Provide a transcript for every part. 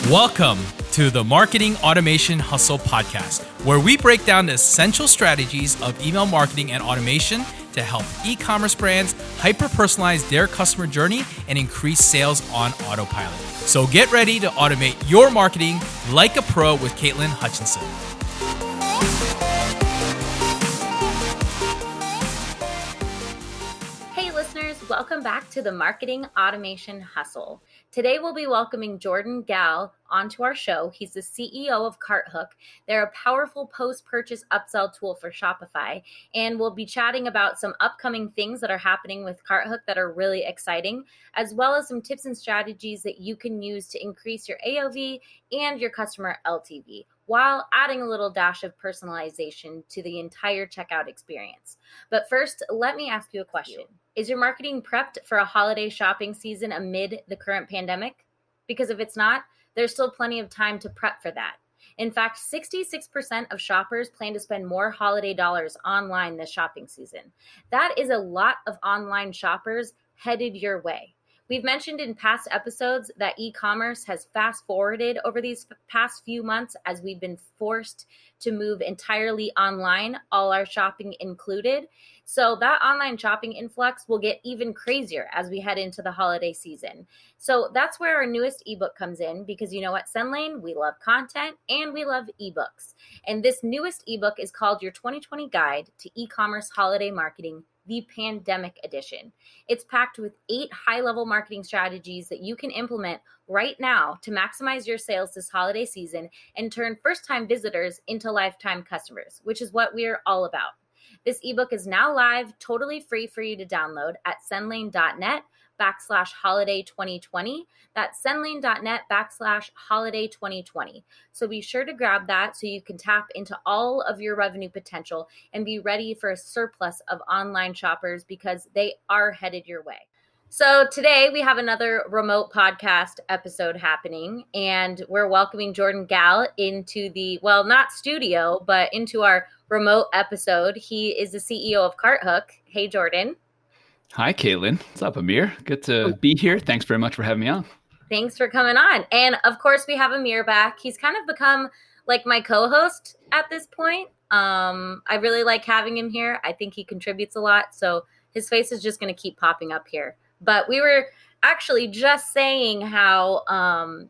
Welcome to the Marketing Automation Hustle podcast, where we break down the essential strategies of email marketing and automation to help e-commerce brands hyper-personalize their customer journey and increase sales on autopilot. So get ready to automate your marketing like a pro with Caitlin Hutchinson. Welcome back to the Marketing Automation Hustle. Today we'll be welcoming Jordan Gal onto our show. He's the CEO of Carthook. They're a powerful post-purchase upsell tool for Shopify, and we'll be chatting about some upcoming things that are happening with Carthook that are really exciting, as well as some tips and strategies that you can use to increase your AOV and your customer LTV, while adding a little dash of personalization to the entire checkout experience. But first, let me ask you a question. Is your marketing prepped for a holiday shopping season amid the current pandemic? Because if it's not, there's still plenty of time to prep for that. In fact, 66% of shoppers plan to spend more holiday dollars online this shopping season. That is a lot of online shoppers headed your way. We've mentioned in past episodes that e-commerce has fast forwarded over these past few months as we've been forced to move entirely online, all our shopping included. So that online shopping influx will get even crazier as we head into the holiday season. So that's where our newest ebook comes in, because you know what, Sendlane, we love content and we love ebooks. And this newest ebook is called Your 2020 Guide to E-commerce Holiday Marketing, the Pandemic Edition. It's packed with 8 high-level marketing strategies that you can implement right now to maximize your sales this holiday season and turn first-time visitors into lifetime customers, which is what we're all about. This ebook is now live, totally free for you to download at sendlane.net/holiday 2020. That's sendlane.net/holiday 2020. So be sure to grab that so you can tap into all of your revenue potential and be ready for a surplus of online shoppers, because they are headed your way. So today we have another remote podcast episode happening, and we're welcoming Jordan Gal into the, well, not studio, but into our remote episode. He is the CEO of Carthook. Hey, Jordan. Hi, Caitlin. What's up, Amir? Good to be here. Thanks very much for having me on. Thanks for coming on. And of course, we have Amir back. He's kind of become like my co-host at this point. I really like having him here. I think he contributes a lot. So his face is just going to keep popping up here. But we were actually just saying how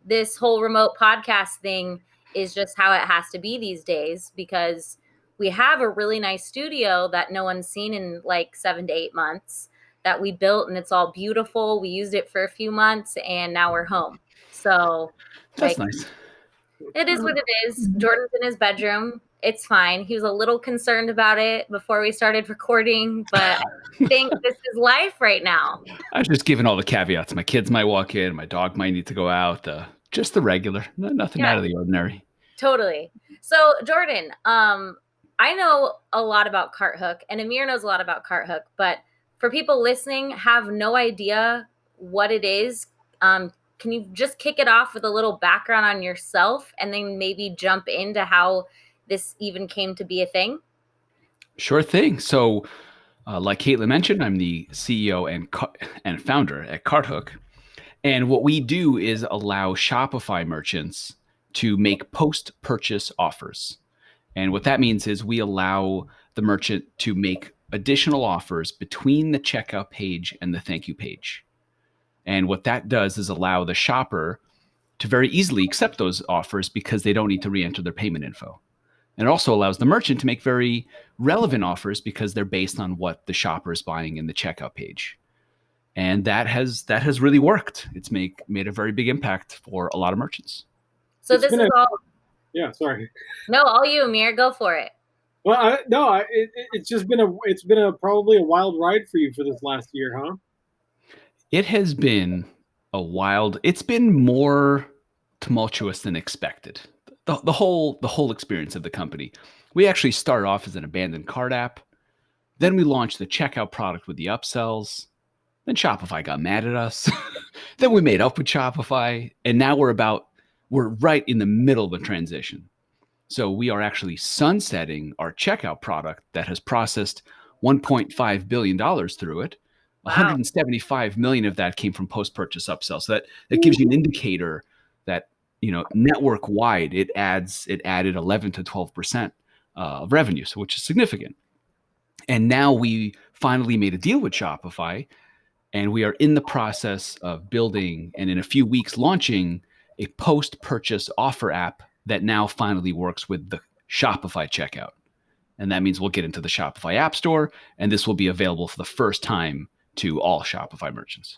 this whole remote podcast thing is just how it has to be these days, because we have a really nice studio that no one's seen in like 7 to 8 months that we built, and it's all beautiful. We used it for a few months and now we're home. So that's nice. It is what it is. Jordan's in his bedroom. It's fine. He was a little concerned about it before we started recording, but I think this is life right now. I was just giving all the caveats. My kids might walk in, my dog might need to go out, just the regular, nothing out of the ordinary. Totally. So Jordan, I know a lot about Carthook, and Amir knows a lot about Carthook, but for people listening, have no idea what it is. Can you just kick it off with a little background on yourself and then maybe jump into how this even came to be a thing? Sure thing. So like Caitlin mentioned, I'm the CEO and founder at Carthook. And what we do is allow Shopify merchants to make post-purchase offers. And what that means is we allow the merchant to make additional offers between the checkout page and the thank you page. And what that does is allow the shopper to very easily accept those offers because they don't need to re-enter their payment info. And it also allows the merchant to make very relevant offers because they're based on what the shopper is buying in the checkout page. And that has really worked. It's made a very big impact for a lot of merchants. So this is all... Yeah, sorry. No, all you, Amir. Go for it. Well, it's just been probably a wild ride for you for this last year, huh? It has been it's been more tumultuous than expected. The whole experience of the company. We actually started off as an abandoned cart app. Then we launched the checkout product with the upsells. Then Shopify got mad at us. Then we made up with Shopify. And now we're right in the middle of a transition. So we are actually sunsetting our checkout product that has processed $1.5 billion through it. Wow. 175 million of that came from post-purchase upsells. So that gives you an indicator that network wide, it added 11 to 12% of revenue, so which is significant. And now we finally made a deal with Shopify, and we are in the process of building and in a few weeks launching a post-purchase offer app that now finally works with the Shopify checkout. And that means we'll get into the Shopify App Store, and this will be available for the first time to all Shopify merchants.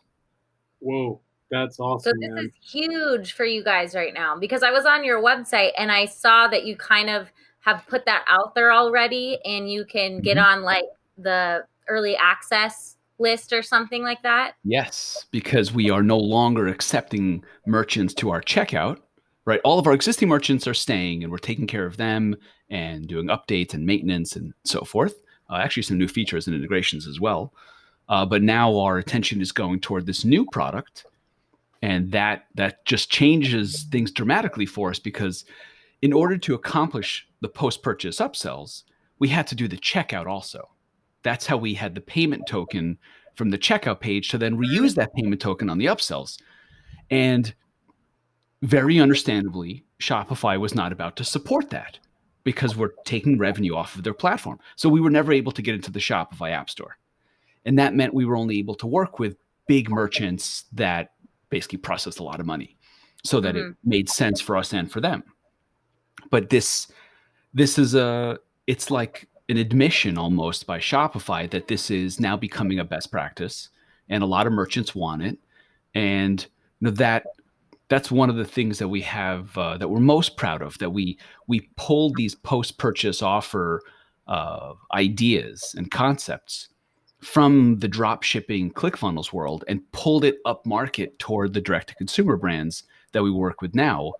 Whoa, that's So awesome, this man. is huge for you guys right now, because I was on your website and I saw that you kind of have put that out there already, and you can get on like the early access list or something like that. Yes, because we are no longer accepting merchants to our checkout, right? All of our existing merchants are staying, and we're taking care of them and doing updates and maintenance and so forth. Actually, some new features and integrations as well. But now our attention is going toward this new product, and that just changes things dramatically for us, because in order to accomplish the post-purchase upsells, we had to do the checkout also. That's how we had the payment token from the checkout page to then reuse that payment token on the upsells. And very understandably, Shopify was not about to support that because we're taking revenue off of their platform. So we were never able to get into the Shopify App Store. And that meant we were only able to work with big merchants that basically processed a lot of money so that it made sense for us and for them. But this is it's like an admission almost by Shopify that this is now becoming a best practice, and a lot of merchants want it. And that's one of the things that we have that we're most proud of, that we pulled these post-purchase offer ideas and concepts from the drop shipping ClickFunnels world and pulled it up market toward the direct-to-consumer brands that we work with now.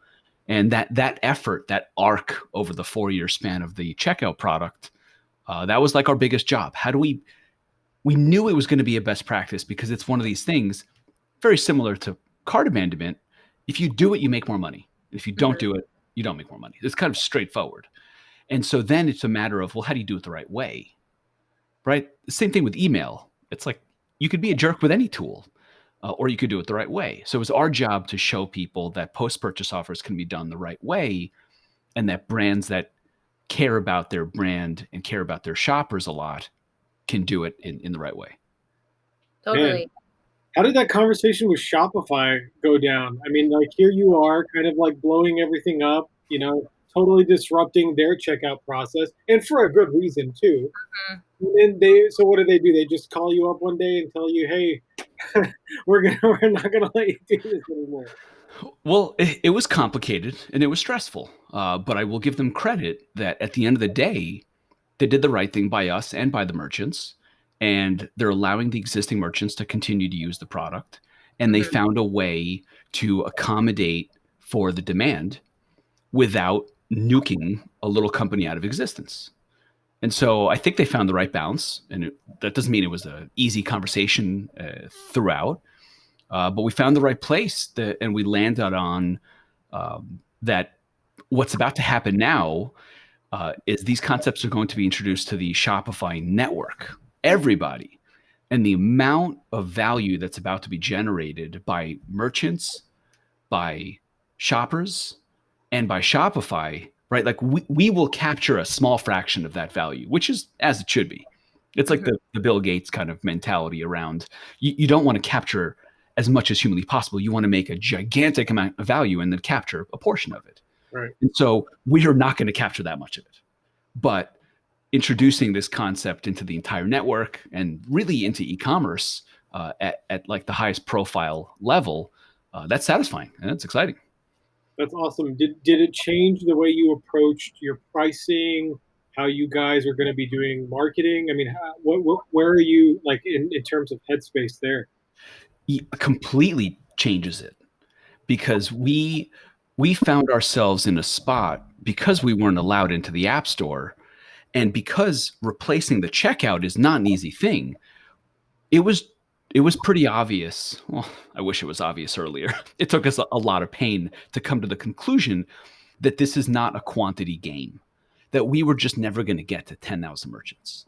And that effort, that arc over the 4-year span of the checkout product, that was like our biggest job. How do we knew it was going to be a best practice, because it's one of these things very similar to cart abandonment. If you do it, you make more money. If you don't do it, you don't make more money. It's kind of straightforward. And so then it's a matter of, well, how do you do it the right way? Right? The same thing with email. It's like you could be a jerk with any tool. Or you could do it the right way. So it was our job to show people that post-purchase offers can be done the right way, and that brands that care about their brand and care about their shoppers a lot can do it in the right way. Totally. Man, how did that conversation with Shopify go down? I mean, like, here you are kind of like blowing everything up, totally disrupting their checkout process, and for a good reason too. And then so what do? They just call you up one day and tell you, hey, we're not gonna let you do this anymore. Well, it was complicated and it was stressful, but I will give them credit that at the end of the day, they did the right thing by us and by the merchants, and they're allowing the existing merchants to continue to use the product, and they found a way to accommodate for the demand without nuking a little company out of existence. And so I think they found the right balance, and that doesn't mean it was an easy conversation throughout, but we found the right place, and we landed on that what's about to happen now is these concepts are going to be introduced to the Shopify network, everybody. And the amount of value that's about to be generated by merchants, by shoppers, and by Shopify, right? Like we will capture a small fraction of that value, which is as it should be. It's like the Bill Gates kind of mentality around you don't want to capture as much as humanly possible. You want to make a gigantic amount of value and then capture a portion of it. Right. And so we are not going to capture that much of it. But introducing this concept into the entire network and really into e-commerce at like the highest profile level, that's satisfying and that's exciting. That's awesome. Did it change the way you approached your pricing, how you guys are going to be doing marketing? I mean, where are you like in terms of headspace there? It completely changes it, because we found ourselves in a spot because we weren't allowed into the App Store, and because replacing the checkout is not an easy thing. It was pretty obvious. Well, I wish it was obvious earlier. It took us a lot of pain to come to the conclusion that this is not a quantity game, that we were just never going to get to 10,000 merchants.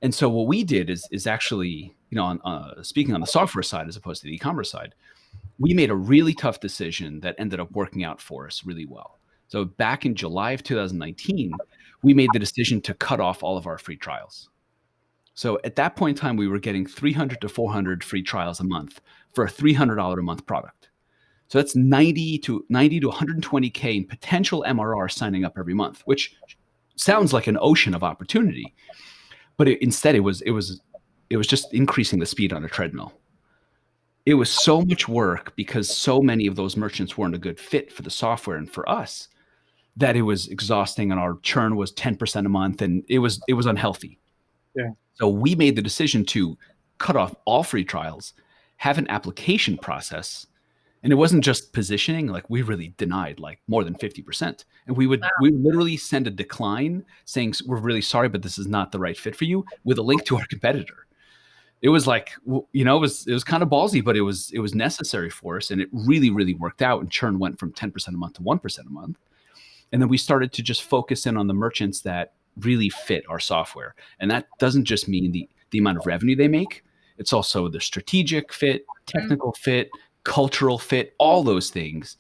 And so what we did is actually, on speaking on the software side as opposed to the e-commerce side, we made a really tough decision that ended up working out for us really well. So back in July of 2019, we made the decision to cut off all of our free trials. So at that point in time, we were getting 300 to 400 free trials a month for a $300 a month product. So that's 90 to 120K in potential MRR signing up every month, which sounds like an ocean of opportunity. But instead, it was just increasing the speed on a treadmill. It was so much work because so many of those merchants weren't a good fit for the software and for us that it was exhausting, and our churn was 10% a month, and it was unhealthy. Yeah. So we made the decision to cut off all free trials, have an application process, and it wasn't just positioning. Like, we really denied like more than 50%. And we literally send a decline saying, we're really sorry, but this is not the right fit for you, with a link to our competitor. It was like, it was kind of ballsy, but it was necessary for us. And it really, really worked out. And churn went from 10% a month to 1% a month. And then we started to just focus in on the merchants that really fit our software. And that doesn't just mean the amount of revenue they make. It's also the strategic fit, technical fit, cultural fit, all those things.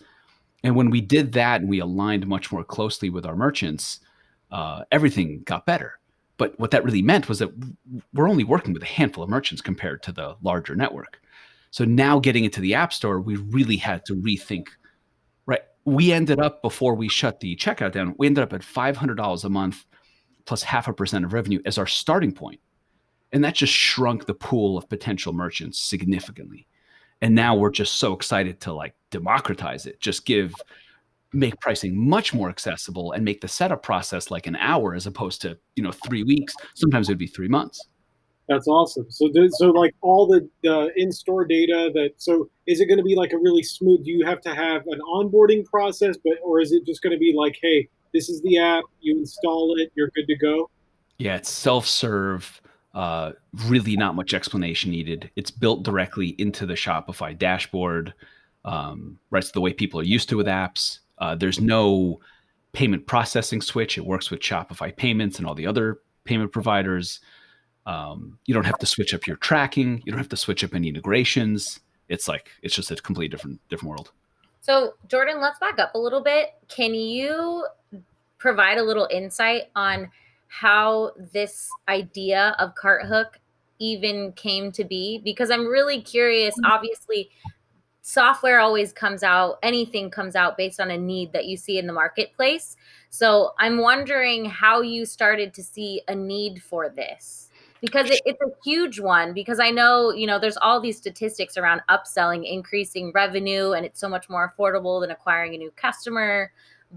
And when we did that and we aligned much more closely with our merchants, everything got better. But what that really meant was that we're only working with a handful of merchants compared to the larger network. So now getting into the App Store, we really had to rethink. Right. We ended up, before we shut the checkout down, we ended up at $500 a month plus 0.5% of revenue as our starting point. And that just shrunk the pool of potential merchants significantly. And now we're just so excited to like democratize it, just make pricing much more accessible and make the setup process like an hour as opposed to, 3 weeks. Sometimes it'd be 3 months. That's awesome. So like all the in-store data so is it going to be like a really smooth, do you have to have an onboarding process, or is it just going to be like, hey, this is the app, you install it, you're good to go? Yeah, it's self-serve, really not much explanation needed. It's built directly into the Shopify dashboard, right? So the way people are used to with apps. There's no payment processing switch. It works with Shopify payments and all the other payment providers. You don't have to switch up your tracking. You don't have to switch up any integrations. It's just a completely different world. So Jordan, let's back up a little bit. Can you provide a little insight on how this idea of Carthook even came to be? Because I'm really curious. Obviously, software always comes out, anything comes out based on a need that you see in the marketplace. So I'm wondering how you started to see a need for this, because it's a huge one. Because I know, there's all these statistics around upselling, increasing revenue, and it's so much more affordable than acquiring a new customer.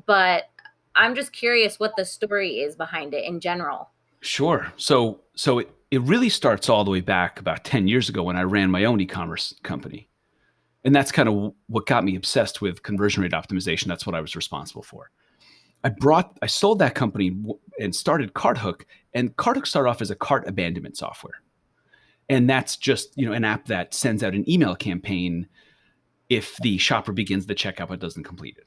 But I'm just curious what the story is behind it in general. Sure. So it really starts all the way back about 10 years ago when I ran my own e-commerce company. And that's kind of what got me obsessed with conversion rate optimization. That's what I was responsible for. I sold that company and started Carthook, and Carthook started off as a cart abandonment software. And that's just, an app that sends out an email campaign if the shopper begins the checkout but doesn't complete it.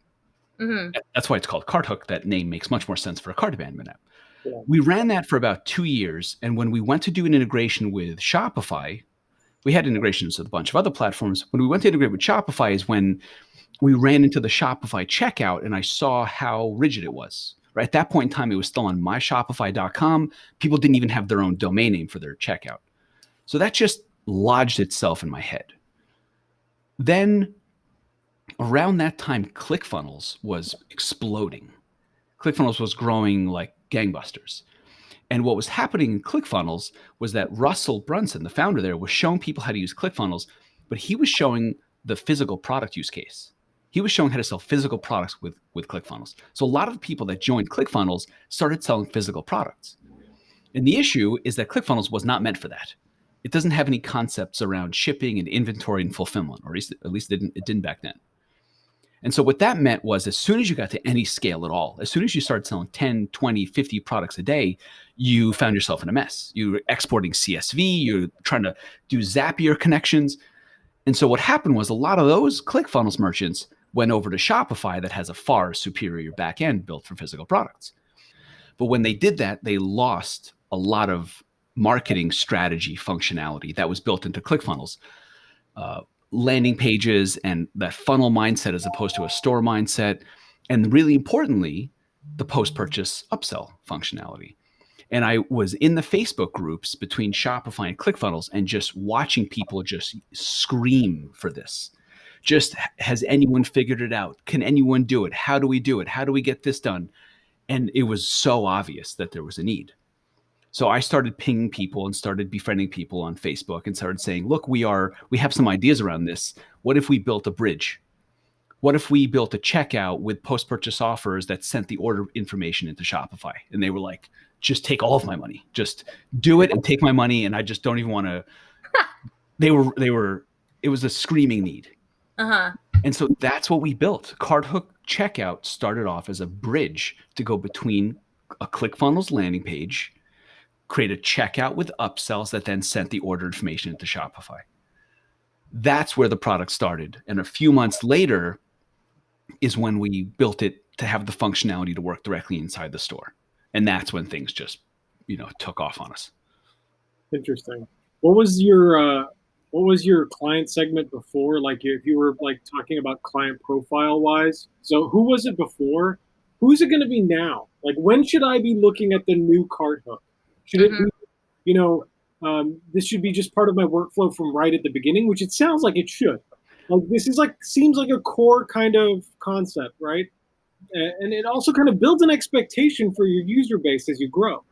Mm-hmm. That's why it's called Carthook. That name makes much more sense for a cart abandonment app. Yeah. We ran that for about 2 years. And when we went to do an integration with Shopify, we had integrations with a bunch of other platforms. When we went to integrate with Shopify is when we ran into the Shopify checkout and I saw how rigid it was. Right at that point in time, it was still on myshopify.com. People didn't even have their own domain name for their checkout. So that just lodged itself in my head. Then around that time, ClickFunnels was exploding. ClickFunnels was growing like gangbusters. And what was happening in ClickFunnels was that Russell Brunson, the founder there, was showing people how to use ClickFunnels, but he was showing the physical product use case. He was showing how to sell physical products with ClickFunnels. So a lot of the people that joined ClickFunnels started selling physical products. And the issue is that ClickFunnels was not meant for that. It doesn't have any concepts around shipping and inventory and fulfillment, or at least it didn't back then. And so what that meant was as soon as you got to any scale at all, as soon as you started selling 10, 20, 50 products a day, you found yourself in a mess. You were exporting CSV, you're trying to do Zapier connections. And so what happened was a lot of those ClickFunnels merchants went over to Shopify that has a far superior backend built for physical products. But when they did that, they lost a lot of marketing strategy functionality that was built into ClickFunnels. landing pages and that funnel mindset as opposed to a store mindset. And really importantly, the post-purchase upsell functionality. And I was in the Facebook groups between Shopify and ClickFunnels and just watching people just scream for this. Just, has anyone figured it out? Can anyone do it? How do we do it? How do we get this done? And it was so obvious that there was a need. So I started pinging people and started befriending people on Facebook and started saying, look, we have some ideas around this. What if we built a bridge? What if we built a checkout with post-purchase offers that sent the order information into Shopify? And they were like, just take all of my money. Just do it and take my money. And I just don't even want to. It was a screaming need. Uh-huh. And so that's what we built. Carthook checkout started off as a bridge to go between a ClickFunnels landing page, create a checkout with upsells that then sent the order information into Shopify. That's where the product started. And a few months later is when we built it to have the functionality to work directly inside the store. And that's when things just, took off on us. Interesting. What was your client segment before? Like if you were like talking about client profile wise, so who was it before? Who's it going to be now? Like when should I be looking at the new Carthook? Should it be, this should be just part of my workflow from right at the beginning, which it sounds like it should. Like this is seems like a core kind of concept, right? And it also kind of builds an expectation for your user base as you grow.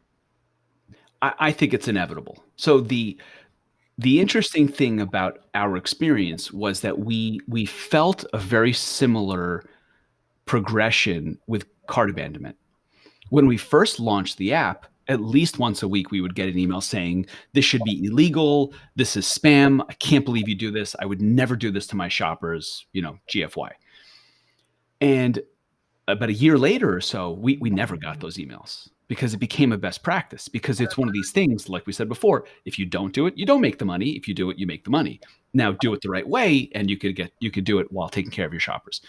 I think it's inevitable. So the interesting thing about our experience was that we felt a very similar progression with cart abandonment. When we first launched the app, at least once a week, we would get an email saying, this should be illegal. This is spam. I can't believe you do this. I would never do this to my shoppers, GFY. And about a year later or so, we never got those emails because it became a best practice, because it's one of these things, like we said before, if you don't do it, you don't make the money. If you do it, you make the money. Now do it the right way, and you could do it while taking care of your shoppers.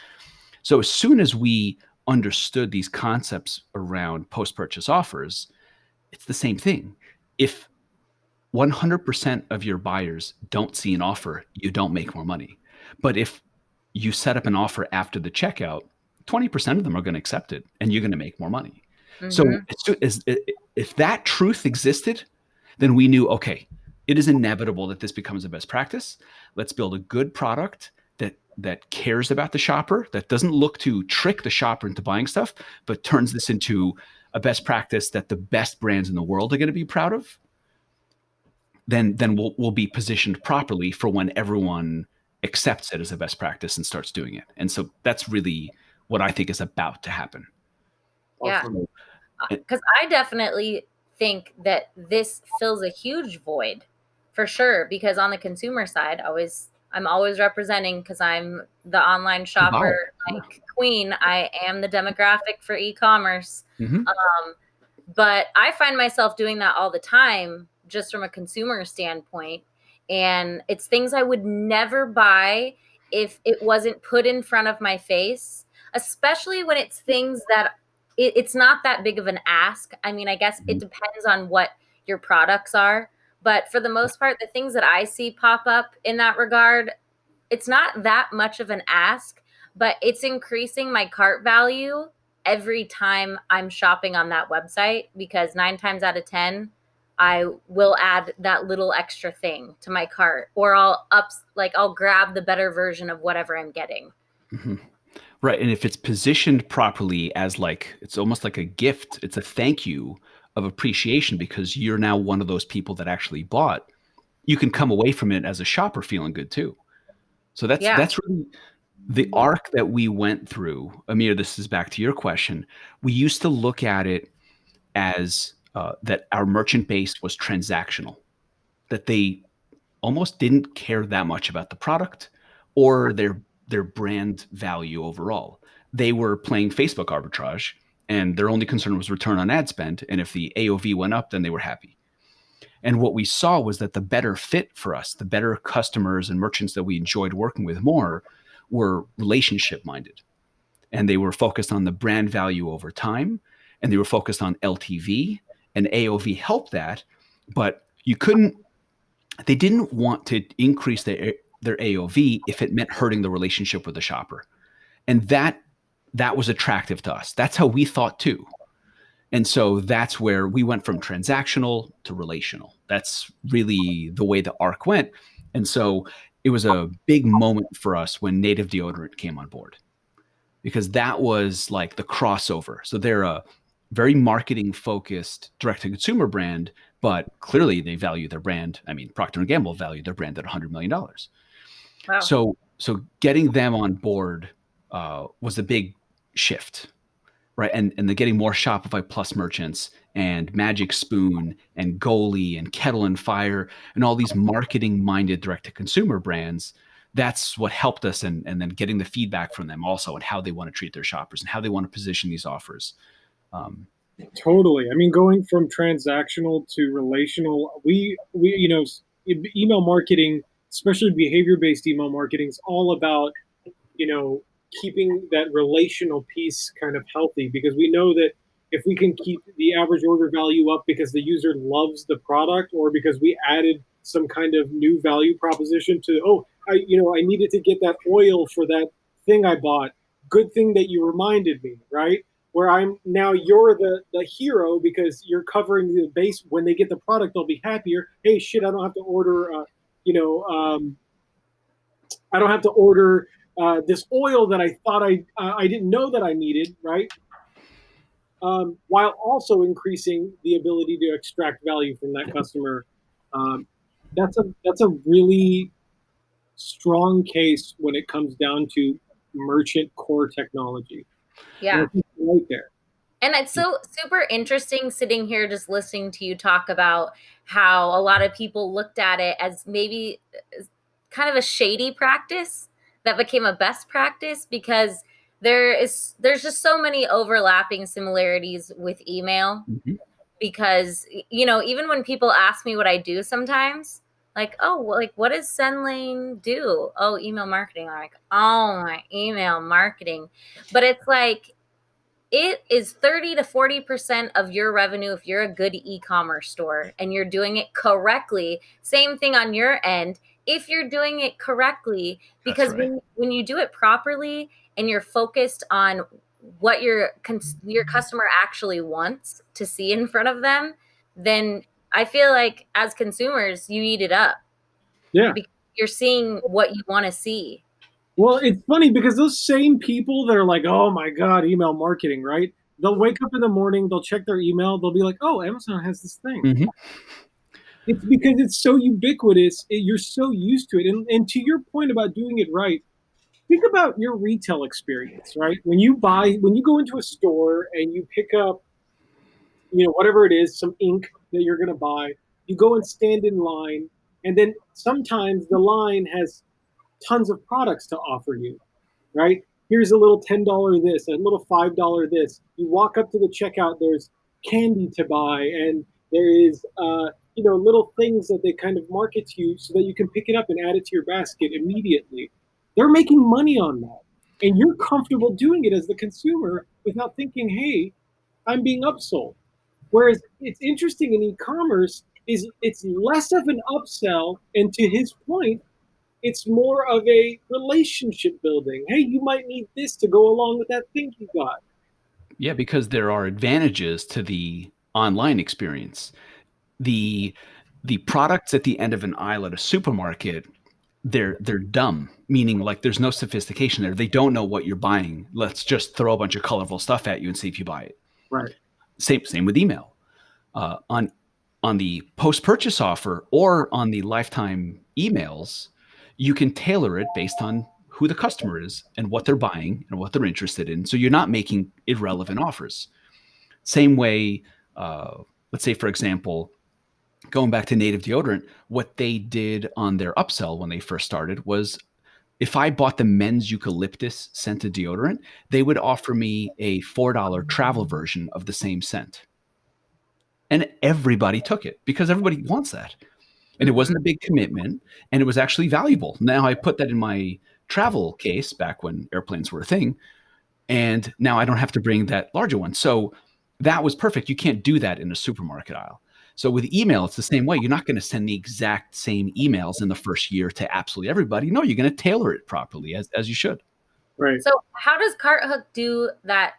So as soon as we understood these concepts around post-purchase offers, it's the same thing. If 100% of your buyers don't see an offer, you don't make more money. But if you set up an offer after the checkout, 20% of them are going to accept it, and you're going to make more money. So if that truth existed, then we knew, okay, it is inevitable that this becomes a best practice. Let's build a good product that cares about the shopper, that doesn't look to trick the shopper into buying stuff, but turns this into a best practice that the best brands in the world are going to be proud of. Then we'll be positioned properly for when everyone accepts it as a best practice and starts doing it. And so that's really what I think is about to happen. Yeah, because I definitely think that this fills a huge void for sure, because on the consumer side, I'm always representing, because I'm the online shopper queen. I am the demographic for e-commerce. But I find myself doing that all the time, just from a consumer standpoint. And it's things I would never buy if it wasn't put in front of my face, especially when it's things that it's not that big of an ask. I mean, I guess it depends on what your products are. But for the most part, the things that I see pop up in that regard, it's not that much of an ask, but it's increasing my cart value every time I'm shopping on that website, because 9 times out of 10, I will add that little extra thing to my cart, or I'll grab the better version of whatever I'm getting. Right. And if it's positioned properly as it's almost like a gift, it's a thank you of appreciation because you're now one of those people that actually bought, you can come away from it as a shopper feeling good too. So that's really the arc that we went through. Amir, this is back to your question. We used to look at it as that our merchant base was transactional, that they almost didn't care that much about the product or their brand value overall. They were playing Facebook arbitrage, and their only concern was return on ad spend. And if the AOV went up, then they were happy. And what we saw was that the better fit for us, the better customers and merchants that we enjoyed working with more, were relationship minded. And they were focused on the brand value over time, and they were focused on LTV, and AOV helped that. But they didn't want to increase their their AOV if it meant hurting the relationship with the shopper. And that was attractive to us. That's how we thought too. And so that's where we went from transactional to relational. That's really the way the arc went. And so it was a big moment for us when native deodorant came on board, because that was like the crossover. So they're a very marketing focused direct to consumer brand, but clearly they value their brand. I mean, Procter and Gamble valued their brand at $100 million. Wow. So getting them on board was a big shift, right? And they're getting more Shopify Plus merchants and Magic Spoon and Goalie and Kettle and Fire and all these marketing minded direct to consumer brands. That's what helped us, and then getting the feedback from them also and how they want to treat their shoppers and how they want to position these offers. Totally. I mean, going from transactional to relational, we email marketing, especially behavior-based email marketing, is all about, keeping that relational piece kind of healthy, because we know that if we can keep the average order value up because the user loves the product, or because we added some kind of new value proposition to, I needed to get that oil for that thing I bought. Good thing that you reminded me, right? Where you're the hero because you're covering the base. When they get the product, they'll be happier. Hey, shit, I don't have to order, I don't have to order this oil that I thought I didn't know that I needed, right? While also increasing the ability to extract value from that customer. That's a really strong case when it comes down to merchant core technology. Yeah. Right there. And it's so super interesting sitting here just listening to you talk about how a lot of people looked at it as maybe kind of a shady practice that became a best practice, because there's just so many overlapping similarities with email. Mm-hmm. Because, even when people ask me what I do sometimes, like, what does Sendlane do? Oh, email marketing. I'm like, oh, my email marketing. But it's like, it is 30 to 40% of your revenue if you're a good e-commerce store and you're doing it correctly. Same thing on your end if you're doing it correctly, because right. when you do it properly and you're focused on what your customer actually wants to see in front of them, then I feel like as consumers, you eat it up. Yeah. Because you're seeing what you want to see. Well, it's funny because those same people that are like, oh my God, email marketing, right? They'll wake up in the morning, they'll check their email, they'll be like, oh, Amazon has this thing. Mm-hmm. It's because it's so ubiquitous, you're so used to it. And to your point about doing it right, think about your retail experience, right? When you go into a store and you pick up, whatever it is, some ink that you're going to buy, you go and stand in line, and then sometimes the line has tons of products to offer you, right? Here's a little $10 this, a little $5 this. You walk up to the checkout, there's candy to buy, and there is, little things that they kind of market to you so that you can pick it up and add it to your basket immediately. They're making money on that. And you're comfortable doing it as the consumer without thinking, hey, I'm being upsold. Whereas it's interesting in e-commerce is it's less of an upsell, and to his point, it's more of a relationship building. Hey, you might need this to go along with that thing you got. Yeah, because there are advantages to the online experience. The products at the end of an aisle at a supermarket, they're dumb, meaning like there's no sophistication there. They don't know what you're buying. Let's just throw a bunch of colorful stuff at you and see if you buy it. Right. Same with email. On the post-purchase offer or on the lifetime emails, you can tailor it based on who the customer is and what they're buying and what they're interested in. So you're not making irrelevant offers. Same way, let's say, for example, going back to native deodorant, what they did on their upsell when they first started was, if I bought the men's eucalyptus scented deodorant, they would offer me a $4 travel version of the same scent. And everybody took it because everybody wants that. And it wasn't a big commitment, and it was actually valuable. Now I put that in my travel case back when airplanes were a thing, and now I don't have to bring that larger one. So that was perfect. You can't do that in a supermarket aisle. So with email, it's the same way. You're not going to send the exact same emails in the first year to absolutely everybody. No, you're going to tailor it properly as you should. Right. So how does CartHook do that?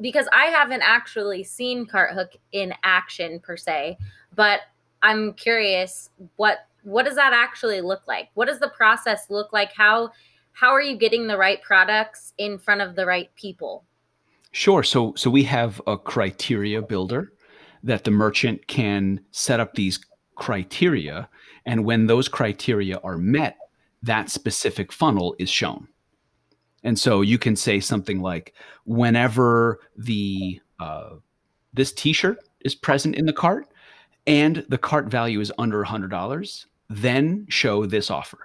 Because I haven't actually seen CartHook in action per se, but I'm curious, what does that actually look like? What does the process look like? How are you getting the right products in front of the right people? Sure. So we have a criteria builder that the merchant can set up these criteria, and when those criteria are met, that specific funnel is shown. And so you can say something like, whenever the this T-shirt is present in the cart and the cart value is under $100, then show this offer.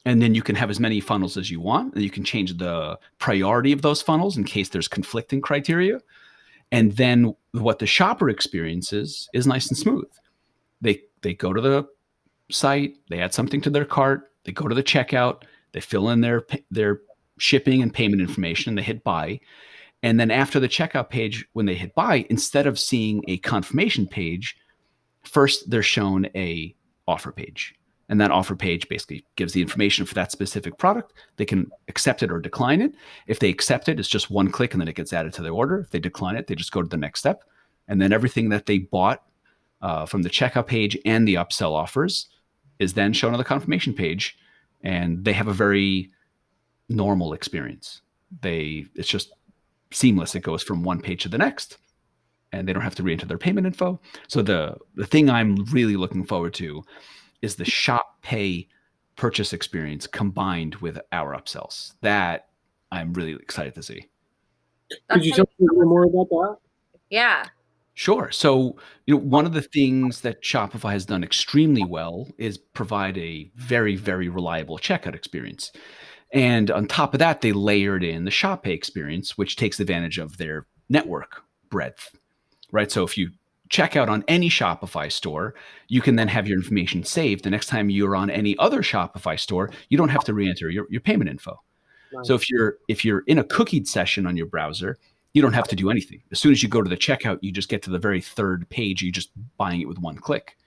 And then you can have as many funnels as you want. And you can change the priority of those funnels in case there's conflicting criteria. And then what the shopper experiences is nice and smooth. They go to the site, they add something to their cart, they go to the checkout, they fill in their shipping and payment information, they hit buy. And then after the checkout page, when they hit buy, instead of seeing a confirmation page, first they're shown a offer page. And that offer page basically gives the information for that specific product. They can accept it or decline it. If they accept it, it's just one click and then it gets added to their order. If they decline it, they just go to the next step. And then everything that they bought from the checkout page and the upsell offers is then shown on the confirmation page. And they have a very normal experience. It's just seamless. It goes from one page to the next, and they don't have to re-enter their payment info. So the thing I'm really looking forward to is the shop pay purchase experience combined with our upsells. That I'm really excited to see. Could you tell me a little more about that? Yeah. Sure. So, one of the things that Shopify has done extremely well is provide a very, very reliable checkout experience. And on top of that, they layered in the shop pay experience, which takes advantage of their network breadth, right? So if you check out on any Shopify store, you can then have your information saved. The next time you're on any other Shopify store, you don't have to re-enter your payment info. Nice. So if you're in a cookied session on your browser, you don't have to do anything. As soon as you go to the checkout, you just get to the very third page. You're just buying it with one click.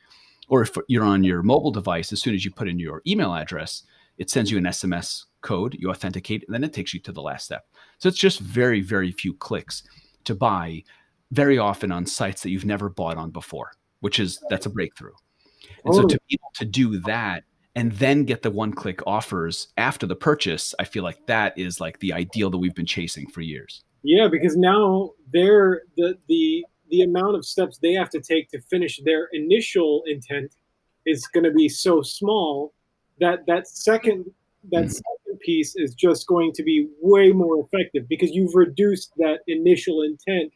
Or if you're on your mobile device, as soon as you put in your email address, it sends you an SMS code, you authenticate, and then it takes you to the last step. So it's just very, very few clicks to buy, very often on sites that you've never bought on before, that's a breakthrough. And so to be able to do that and then get the one-click offers after the purchase, I feel like that is like the ideal that we've been chasing for years. Yeah, because now they're the amount of steps they have to take to finish their initial intent is going to be so small that second piece is just going to be way more effective because you've reduced that initial intent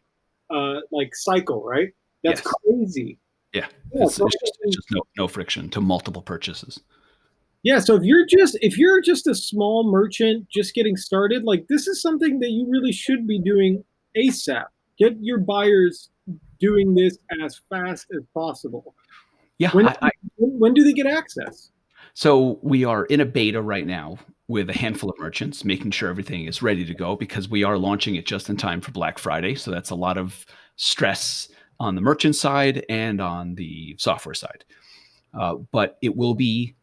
cycle, right? That's Yes. crazy. Yeah. It's just no friction to multiple purchases. Yeah, so if you're just a small merchant just getting started, like this is something that you really should be doing ASAP. Get your buyers doing this as fast as possible. Yeah. When do they get access? So we are in a beta right now with a handful of merchants, making sure everything is ready to go because we are launching it just in time for Black Friday. So that's a lot of stress on the merchant side and on the software side. But it will be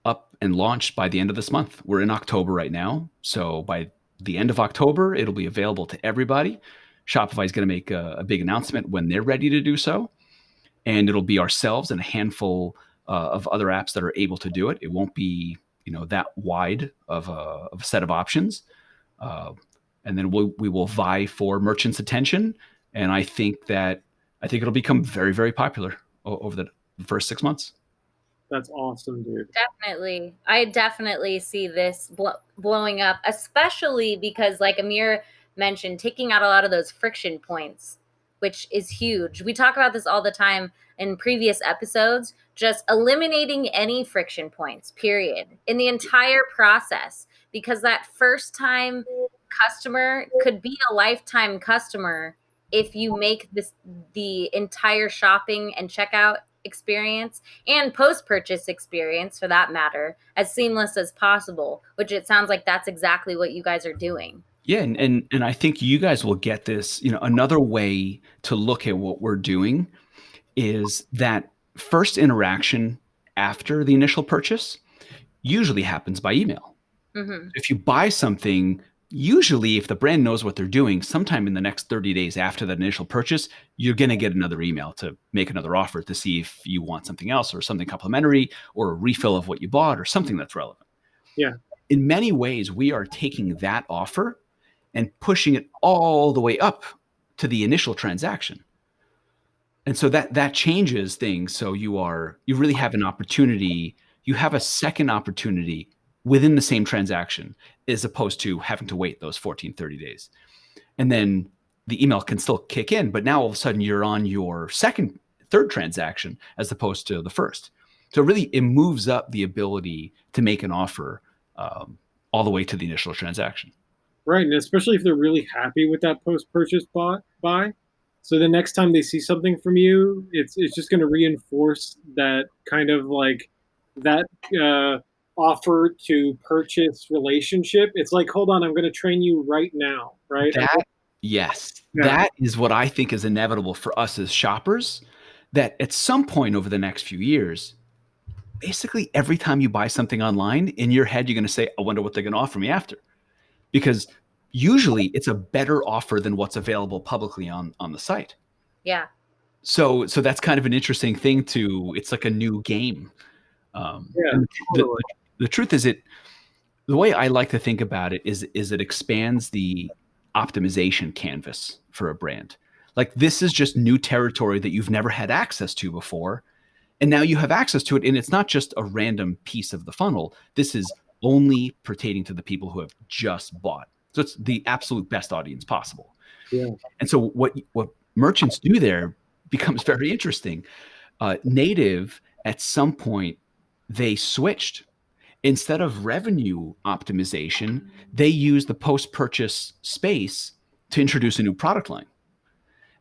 up and launched by the end of this month. We're in October right now. So by the end of October, it'll be available to everybody. Shopify is going to make a big announcement when they're ready to do so. And it'll be ourselves and a handful of other apps that are able to do it. It won't be, that wide of a set of options. And then we will vie for merchants' attention. And I think it'll become very, very popular over the first 6 months. That's awesome, dude. Definitely. I definitely see this blowing up, especially because, like Amir mentioned, taking out a lot of those friction points, which is huge. We talk about this all the time in previous episodes, just eliminating any friction points, period, in the entire process, because that first time customer could be a lifetime customer if you make the entire shopping and checkout experience and post-purchase experience, for that matter, as seamless as possible, which it sounds like that's exactly what you guys are doing. Yeah, and I think you guys will get this. Another way to look at what we're doing is that first interaction after the initial purchase usually happens by email. Mm-hmm. If you buy something, usually if the brand knows what they're doing, sometime in the next 30 days after that initial purchase, you're going to get another email to make another offer to see if you want something else or something complimentary or a refill of what you bought or something that's relevant. Yeah. In many ways, we are taking that offer and pushing it all the way up to the initial transaction. And so that changes things. So you really have an opportunity, you have a second opportunity within the same transaction, as opposed to having to wait those 14, 30 days. And then the email can still kick in, but now all of a sudden you're on your third transaction as opposed to the first. So really it moves up the ability to make an offer all the way to the initial transaction. Right, and especially if they're really happy with that post-purchase buy. So the next time they see something from you, it's just going to reinforce that kind of like that offer to purchase relationship. It's like, hold on, I'm going to train you right now, right? Yes, Yeah. that is what I think is inevitable for us as shoppers, that at some point over the next few years, basically every time you buy something online, in your head, you're going to say, I wonder what they're going to offer me after. Because usually it's a better offer than what's available publicly on the site. Yeah. So that's kind of an interesting thing it's like a new game. And the truth is the way I like to think about it is it expands the optimization canvas for a brand. Like this is just new territory that you've never had access to before. And now you have access to it. And it's not just a random piece of the funnel. This is only pertaining to the people who have just bought. So it's the absolute best audience possible. Yeah. And so what merchants do there becomes very interesting. Native, at some point, they switched. Instead of revenue optimization, they use the post-purchase space to introduce a new product line.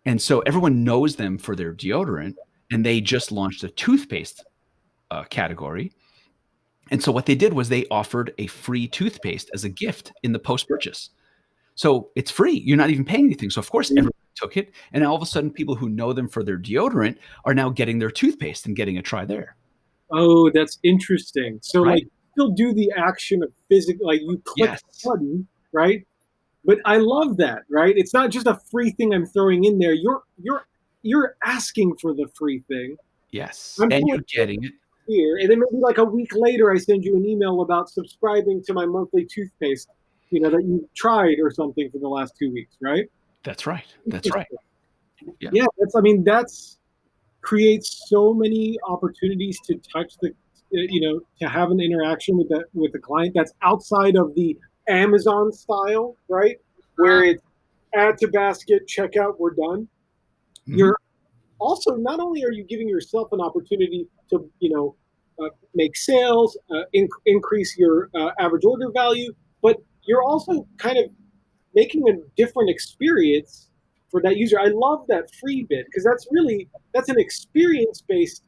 And so everyone knows them for their deodorant, and they just launched a toothpaste category. And so what they did was they offered a free toothpaste as a gift in the post-purchase. So it's free. You're not even paying anything. So of course everyone took it. And all of a sudden people who know them for their deodorant are now getting their toothpaste and getting a try there. Oh, that's interesting. So Right. like still do the action of physical, like you click the button, right? But I love that, right? It's not just a free thing I'm throwing in there. You're asking for the free thing. Yes. I'm And you're getting it. Here, and then maybe like a week later, I send you an email about subscribing to my monthly toothpaste, that you tried or something for the last 2 weeks, right? That's right. That's right. Yeah, that's creates so many opportunities to touch to have an interaction with the client that's outside of the Amazon style, right? Where it's add to basket, checkout, we're done. Mhm. You're also, not only are you giving yourself an opportunity to make sales, increase your average order value, but you're also kind of making a different experience for that user. I love that free bit because that's an experience based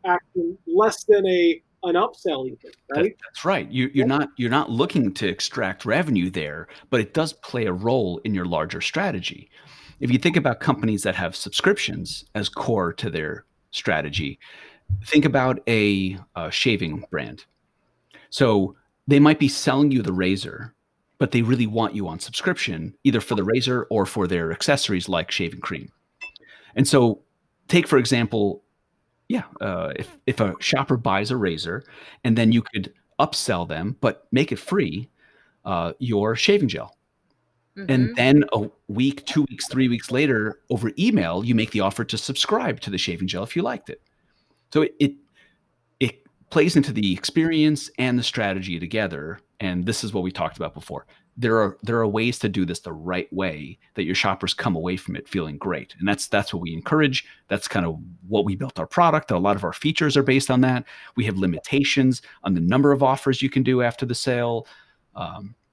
action, less than an upsell even, right? That's right. You're not looking to extract revenue there, but it does play a role in your larger strategy. If you think about companies that have subscriptions as core to their strategy, think about a shaving brand. So they might be selling you the razor, but they really want you on subscription, either for the razor or for their accessories like shaving cream. And so take, for example, if a shopper buys a razor and then you could upsell them, but make it free, your shaving gel. And then a week, 2 weeks, 3 weeks later, over email, you make the offer to subscribe to the shaving gel if you liked it. So it plays into the experience and the strategy together. And this is what we talked about before. There are ways to do this the right way that your shoppers come away from it feeling great. And that's what we encourage. That's kind of what we built our product. A lot of our features are based on that. We have limitations on the number of offers you can do after the sale.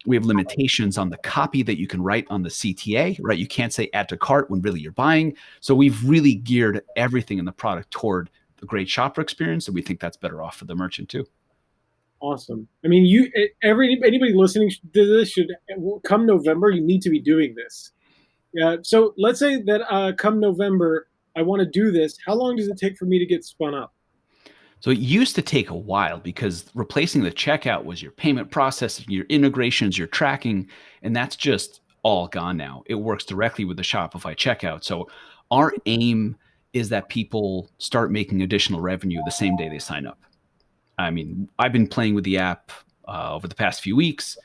We have limitations on the copy that you can write on the CTA, right? You can't say add to cart when really you're buying. So we've really geared everything in the product toward the great shopper experience, and we think that's better off for the merchant too. Awesome. I mean, anybody listening to this should, come November, you need to be doing this. Yeah. So let's say that come November, I want to do this. How long does it take for me to get spun up? So it used to take a while because replacing the checkout was your payment process, your integrations, your tracking, and that's just all gone now. It works directly with the Shopify checkout. So our aim is that people start making additional revenue the same day they sign up. I mean, I've been playing with the app over the past few weeks.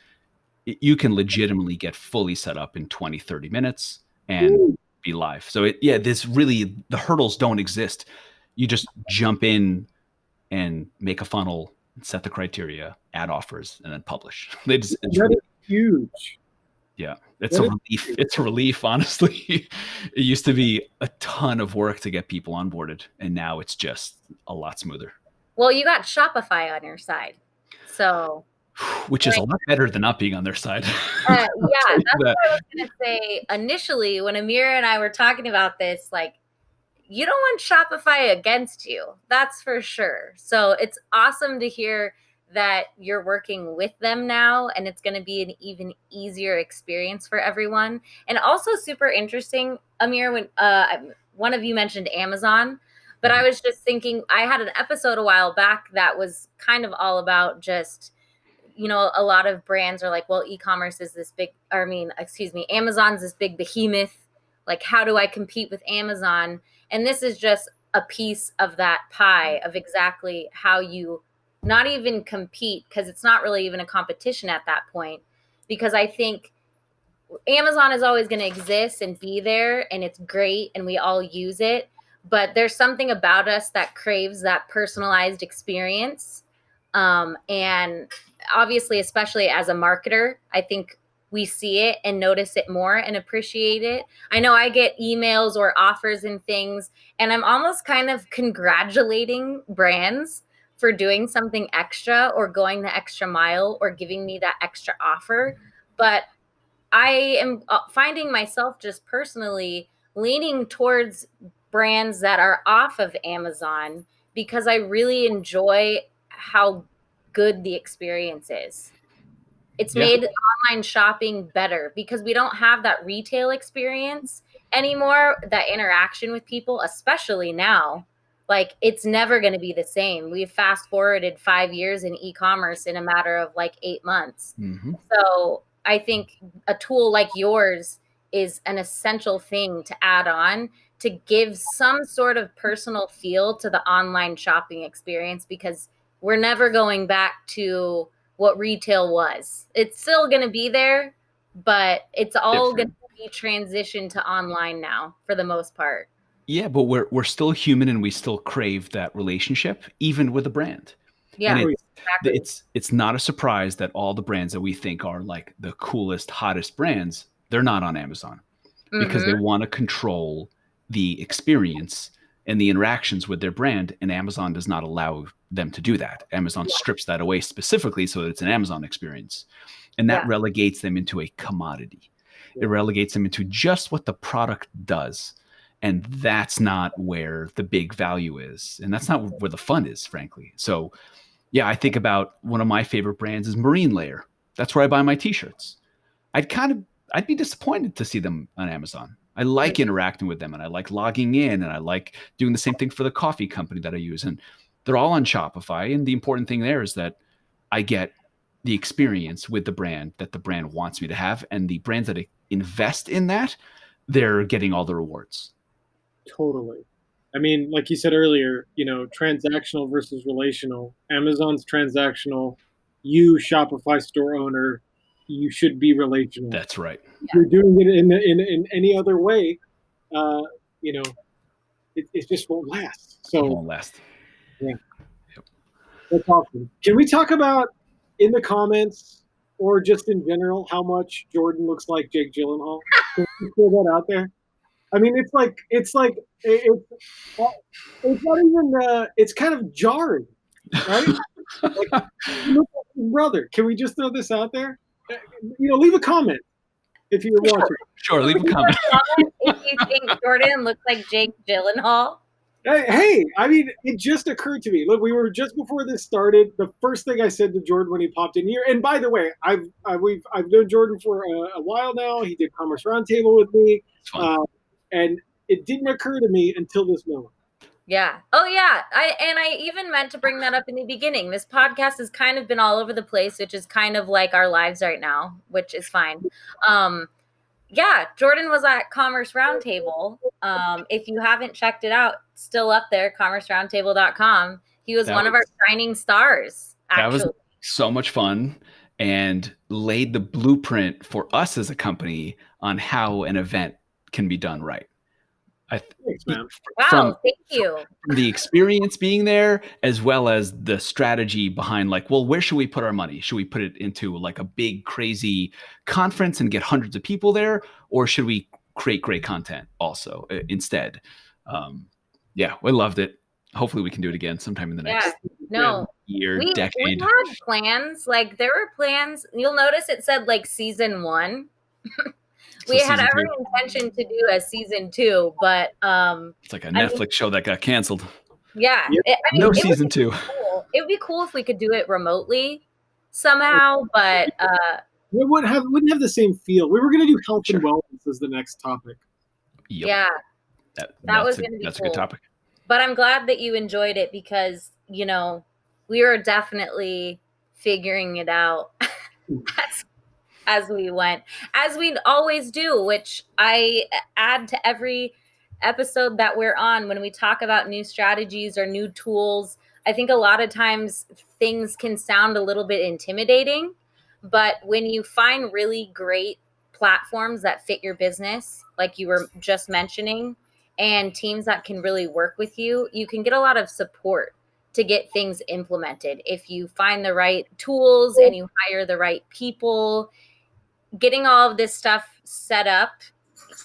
You can legitimately get fully set up in 20, 30 minutes and be live. So this really, the hurdles don't exist. You just jump in and make a funnel, set the criteria, add offers, and then publish. It's That is huge. Yeah, it's a relief. It's a relief, honestly. It used to be a ton of work to get people onboarded, and now it's just a lot smoother. Well, you got Shopify on your side, so which is a lot better than not being on their side. Yeah, that's what I was going to say initially when Amir and I were talking about this. Like, you don't want Shopify against you. That's for sure. So it's awesome to hear that you're working with them now, and it's going to be an even easier experience for everyone. And also super interesting, Amir, when one of you mentioned Amazon, but I was just thinking, I had an episode a while back that was kind of all about just, you know, a lot of brands are like, well, e-commerce is this big, Amazon's this big behemoth. Like, how do I compete with Amazon? And this is just a piece of that pie of exactly how you not even compete, because it's not really even a competition at that point. Because I think Amazon is always going to exist and be there, and it's great, and we all use it. But there's something about us that craves that personalized experience. And obviously, especially as a marketer, I think we see it and notice it more and appreciate it. I know I get emails or offers and things, and I'm almost kind of congratulating brands for doing something extra or going the extra mile or giving me that extra offer. But I am finding myself just personally leaning towards brands that are off of Amazon because I really enjoy how good the experience is. It's made online shopping better because we don't have that retail experience anymore, that interaction with people, especially now. Like, it's never going to be the same. We've fast forwarded 5 years in e-commerce in a matter of like 8 months. Mm-hmm. So I think a tool like yours is an essential thing to add on to give some sort of personal feel to the online shopping experience, because we're never going back to what retail was. It's still going to be there, but it's all going to be transitioned to online now for the most part. Yeah, but we're still human, and we still crave that relationship, even with a brand. Yeah, and exactly. It's not a surprise that all the brands that we think are like the coolest, hottest brands, they're not on Amazon because they want to control the experience and the interactions with their brand, and Amazon does not allow them to do that. Amazon strips that away specifically so that it's an Amazon experience, and that relegates them into a commodity. It relegates them into just what the product does, and that's not where the big value is, and that's not where the fun is, frankly. So yeah, I think about one of my favorite brands is Marine Layer. That's where I buy my t-shirts. I'd be disappointed to see them on Amazon. I like interacting with them, and I like logging in, and I like doing the same thing for the coffee company that I use. And they're all on Shopify. And the important thing there is that I get the experience with the brand that the brand wants me to have. And the brands that invest in that, they're getting all the rewards. Totally. I mean, like you said earlier, you know, transactional versus relational. Amazon's transactional. You, Shopify store owner, you should be relational. That's right. If you're doing it in any other way, you know, it just won't last. So it won't last. Yeah. Yep. That's awesome. Can we talk about in the comments or just in general how much Jordan looks like Jake Gyllenhaal? Can we throw that out there? I mean, it's not even. It's kind of jarring, right? Like, you look like his brother. Can we just throw this out there? You know, leave a comment if you're watching. Sure, leave a comment. If you think Jordan looks like Jake Gyllenhaal. Hey, I mean, it just occurred to me. Look, we were just before this started. The first thing I said to Jordan when he popped in here, and by the way, I've known Jordan for a while now. He did Commerce Roundtable with me, and it didn't occur to me until this moment. Yeah. Oh yeah. I even meant to bring that up in the beginning. This podcast has kind of been all over the place, which is kind of like our lives right now, which is fine. Yeah, Jordan was at Commerce Roundtable. If you haven't checked it out, still up there, commerceroundtable.com. He was one of our shining stars, actually. That was so much fun and laid the blueprint for us as a company on how an event can be done right. Thanks, man. Wow, thank you. From the experience being there, as well as the strategy behind, like, well, where should we put our money? Should we put it into like a big, crazy conference and get hundreds of people there? Or should we create great content also instead? Yeah, we loved it. Hopefully we can do it again sometime in the next year, decade. We had plans. Like, there were plans. You'll notice it said like season 1. We had every intention to do a season 2, but it's like a Netflix show that got canceled. Yeah. No season 2. Cool. It would be cool if we could do it remotely somehow, but it wouldn't have the same feel. We were going to do health and wellness as the next topic. Yep. Yeah. That was going to be that's cool. a good topic. But I'm glad that you enjoyed it because, you know, we were definitely figuring it out as we went, as we always do, which I add to every episode that we're on when we talk about new strategies or new tools. I think a lot of times things can sound a little bit intimidating, but when you find really great platforms that fit your business, like you were just mentioning, and teams that can really work with you, you can get a lot of support to get things implemented. If you find the right tools and you hire the right people, getting all of this stuff set up,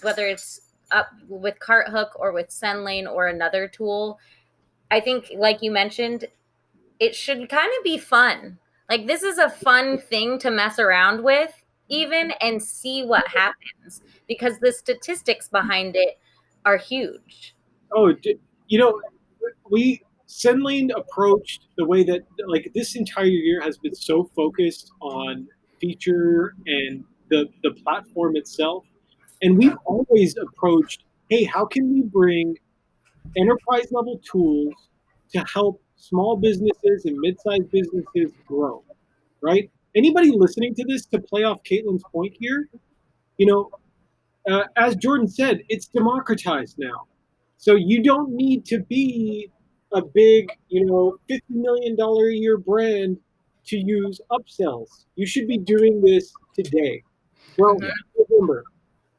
whether it's up with Carthook or with Sendlane or another tool, I think, like you mentioned, it should kind of be fun. Like, this is a fun thing to mess around with even and see what happens, because the statistics behind it are huge. Oh, you know, Sendlane approached the way that, like, this entire year has been so focused on feature and the platform itself. And we've always approached, hey, how can we bring enterprise level tools to help small businesses and mid-sized businesses grow, right? Anybody listening to this, to play off Caitlin's point here, you know, as Jordan said, it's democratized now. So you don't need to be a big, $50 million a year brand to use upsells. You should be doing this today. Well, November.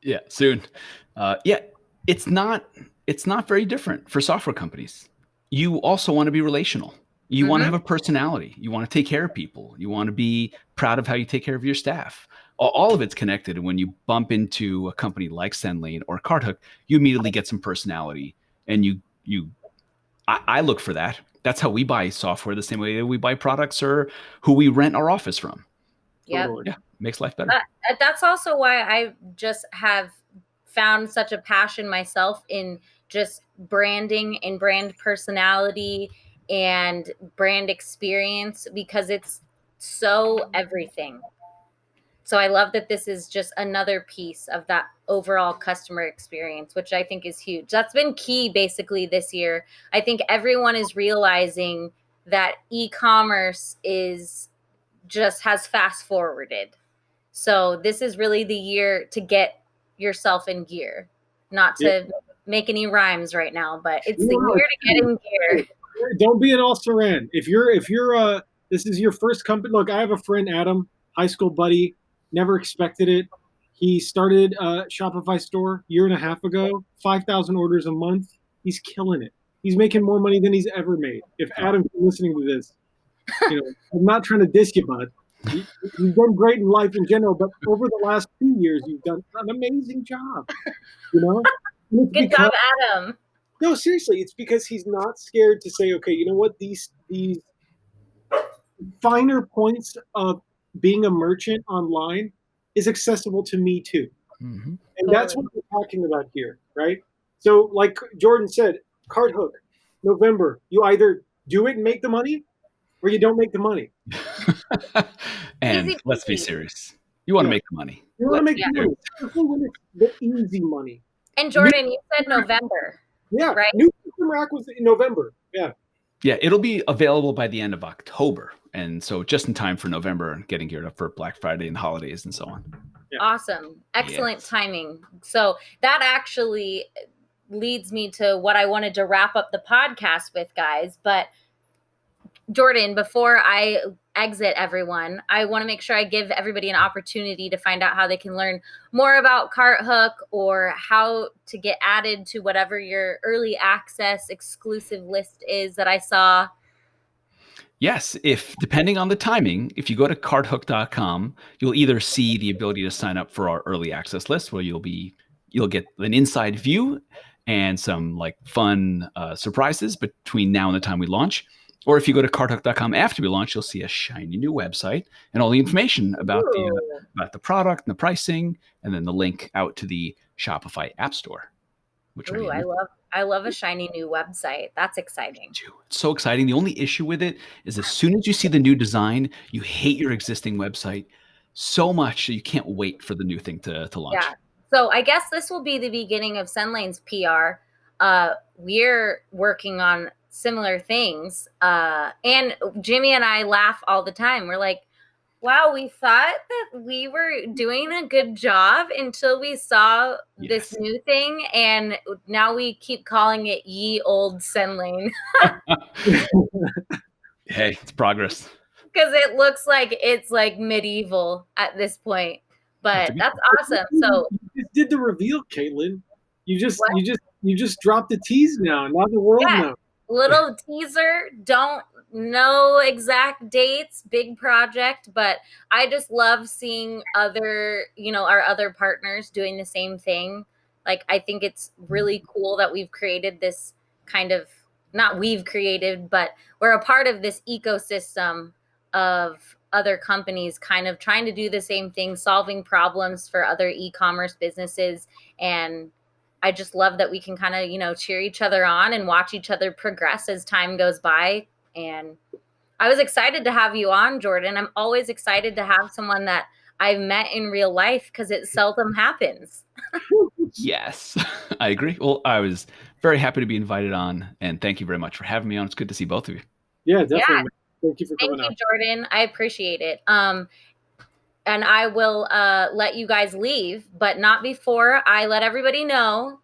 Yeah, soon. It's not very different for software companies. You also want to be relational. You want to have a personality. You want to take care of people. You want to be proud of how you take care of your staff. All of it's connected. And when you bump into a company like Sendlane or Carthook, you immediately get some personality. And I look for that. That's how we buy software, the same way that we buy products or who we rent our office from. Yep. Yeah, makes life better. That's also why I just have found such a passion myself in just branding and brand personality and brand experience, because it's so everything. So I love that this is just another piece of that overall customer experience, which I think is huge. That's been key basically this year. I think everyone is realizing that e-commerce has fast forwarded. So this is really the year to get yourself in gear. Not to make any rhymes right now, but it's the year to get in gear. Don't be an also-ran. If you're this is your first company. Look, I have a friend, Adam, high school buddy, never expected it. He started a Shopify store a year and a half ago, 5,000 orders a month. He's killing it. He's making more money than he's ever made. If Adam's listening to this, I'm not trying to diss you, bud. You've done great in life in general, but over the last 2 years, you've done an amazing job. Good job, Adam. No, seriously, it's because he's not scared to say, okay, you know what? These finer points of being a merchant online is accessible to me too. Mm-hmm. And that's what we're talking about here, right? So like Jordan said, Carthook, November, you either do it and make the money or you don't make the money. And let's be serious. You want to make the money. You want to make the money. Especially when it's the easy money. And Jordan, you said November. Yeah, right? new customer acquisition in November. Yeah. Yeah, it'll be available by the end of October. And so just in time for November and getting geared up for Black Friday and holidays and so on. Yeah. Awesome. Excellent Yes. timing. So that actually leads me to what I wanted to wrap up the podcast with, guys. But Jordan, before I exit everyone, I want to make sure I give everybody an opportunity to find out how they can learn more about Carthook or how to get added to whatever your early access exclusive list is that I saw. Yes, if depending on the timing, if you go to carthook.com, you'll either see the ability to sign up for our early access list where you'll get an inside view and some like fun surprises between now and the time we launch. Or if you go to carthook.com after we launch, you'll see a shiny new website and all the information about the product and the pricing, and then the link out to the Shopify App Store. Which I love a shiny new website. That's exciting. It's so exciting. The only issue with it is as soon as you see the new design, you hate your existing website so much that you can't wait for the new thing to launch. Yeah. So I guess this will be the beginning of Sendlane's PR. We're working on similar things. And Jimmy and I laugh all the time. We're like, wow, we thought that we were doing a good job until we saw this new thing. And now we keep calling it ye old Sendlane. Hey, it's progress. Because it looks like it's like medieval at this point. But that's awesome. So you just did the reveal, Caitlin. You just dropped the tease now. Now the world knows. Little teaser. Don't know exact dates, big project, but I just love seeing our other partners doing the same thing. Like, I think it's really cool that we've created this kind of, not we've created, but we're a part of this ecosystem of other companies kind of trying to do the same thing, solving problems for other e-commerce businesses. And I just love that we can kind of, cheer each other on and watch each other progress as time goes by. And I was excited to have you on, Jordan. I'm always excited to have someone that I've met in real life because it seldom happens. Yes, I agree. Well, I was very happy to be invited on, and thank you very much for having me on. It's good to see both of you. Yeah, definitely. Yeah. Thank you for coming on. Thank you, Jordan. I appreciate it. And I will let you guys leave, but not before I let everybody know.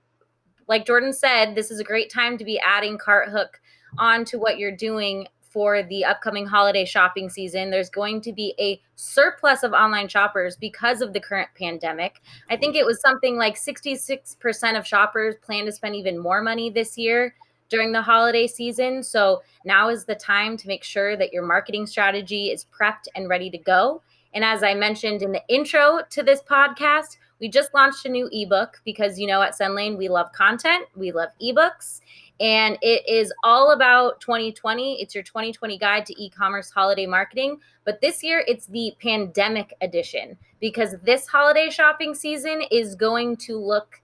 Like Jordan said, this is a great time to be adding Carthook onto what you're doing for the upcoming holiday shopping season. There's going to be a surplus of online shoppers because of the current pandemic. I think it was something like 66% of shoppers plan to spend even more money this year during the holiday season. So now is the time to make sure that your marketing strategy is prepped and ready to go. And as I mentioned in the intro to this podcast, we just launched a new ebook because, at Sendlane, we love content, we love ebooks, and it is all about 2020. It's your 2020 guide to e-commerce holiday marketing. But this year, it's the pandemic edition because this holiday shopping season is going to look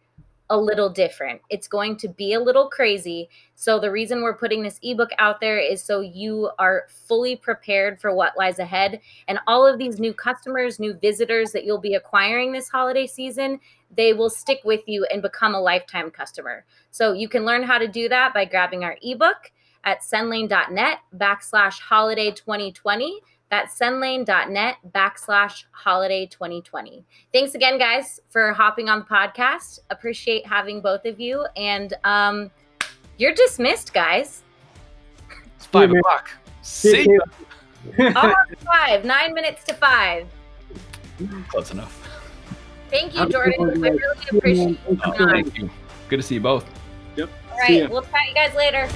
a little different. It's going to be a little crazy. So the reason we're putting this ebook out there is so you are fully prepared for what lies ahead. And all of these new customers, new visitors that you'll be acquiring this holiday season, they will stick with you and become a lifetime customer. So you can learn how to do that by grabbing our ebook at sendlane.net/holiday 2020. That's sendlane.net/holiday 2020. Thanks again, guys, for hopping on the podcast. Appreciate having both of you. And you're dismissed, guys. It's 5 o'clock. See ya. Almost 5. 9 minutes to 5. Close enough. Thank you, Jordan. I really appreciate you coming on. Thank you. Good to see you both. Yep. All right. We'll chat you guys later.